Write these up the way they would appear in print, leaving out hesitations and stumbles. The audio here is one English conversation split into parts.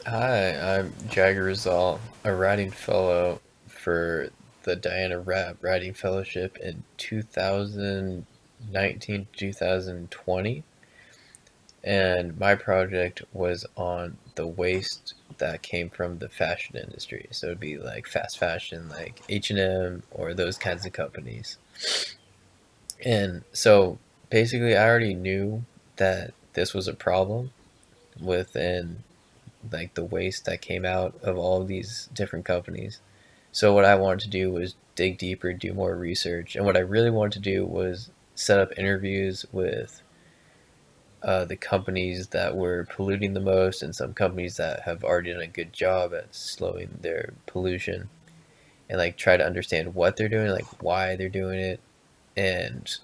Hi, I'm Jagger Rizol, a writing fellow for the Diana Rapp Writing Fellowship in 2019 2020. And my project was on the waste that came from the fashion industry. So it'd be like fast fashion, like H&M or those kinds of companies. And so basically, I already knew that this was a problem within like the waste that came out of all of these different companies. So what I wanted to do was dig deeper, do more research, and what I really wanted to do was set up interviews with the companies that were polluting the most and some companies that have already done a good job at slowing their pollution, and like try to understand what they're doing, like why they're doing it, and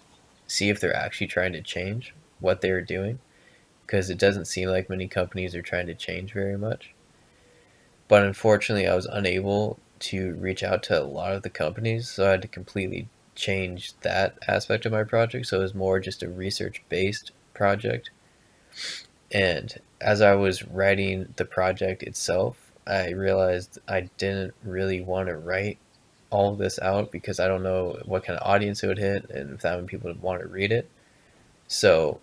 see if they're actually trying to change what they're doing, because it doesn't seem like many companies are trying to change very much. But unfortunately, I was unable to reach out to a lot of the companies, so I had to completely change that aspect of my project. So it was more just a research based project. And as I was writing the project itself, I realized I didn't really want to write all of this out because I don't know what kind of audience it would hit and if that many people would want to read it. So,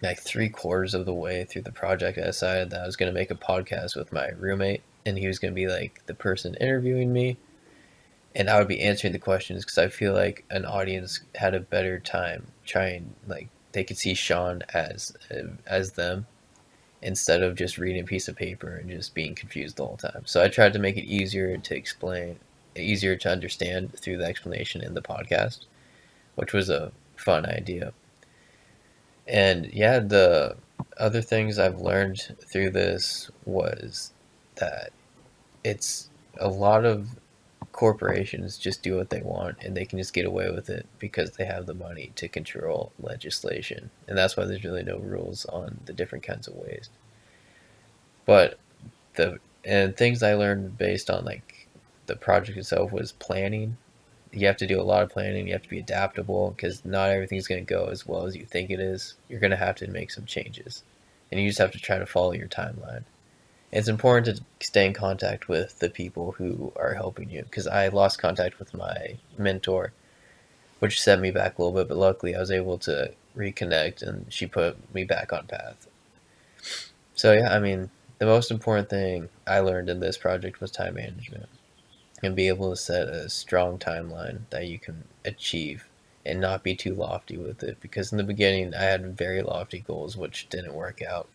like 3/4 of the way through the project, I decided that I was going to make a podcast with my roommate, and he was going to be like the person interviewing me, and I would be answering the questions because I feel like an audience had a better time trying, like they could see Sean as them instead of just reading a piece of paper and just being confused the whole time. So I tried to make it easier to explain, easier to understand through the explanation in the podcast, which was a fun idea. And yeah, the other things I've learned through this was that it's a lot of corporations just do what they want and they can just get away with it because they have the money to control legislation. And that's why there's really no rules on the different kinds of waste. But the and things I learned based on like the project itself was planning. You have to do a lot of planning. You have to be adaptable because not everything's going to go as well as you think it is. You're going to have to make some changes, and you just have to try to follow your timeline. It's important to stay in contact with the people who are helping you because I lost contact with my mentor, which set me back a little bit. But luckily, I was able to reconnect, and she put me back on path. So yeah, I mean, the most important thing I learned in this project was time management and be able to set a strong timeline that you can achieve and not be too lofty with it, because in the beginning I had very lofty goals which didn't work out,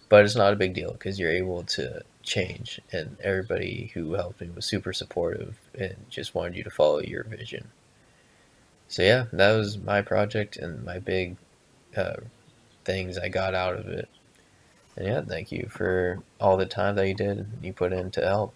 but it's not a big deal because you're able to change, and everybody who helped me was super supportive and just wanted you to follow your vision. So yeah, that was my project and my big uh, things I got out of it. And yeah, thank you for all the time that you put in to help.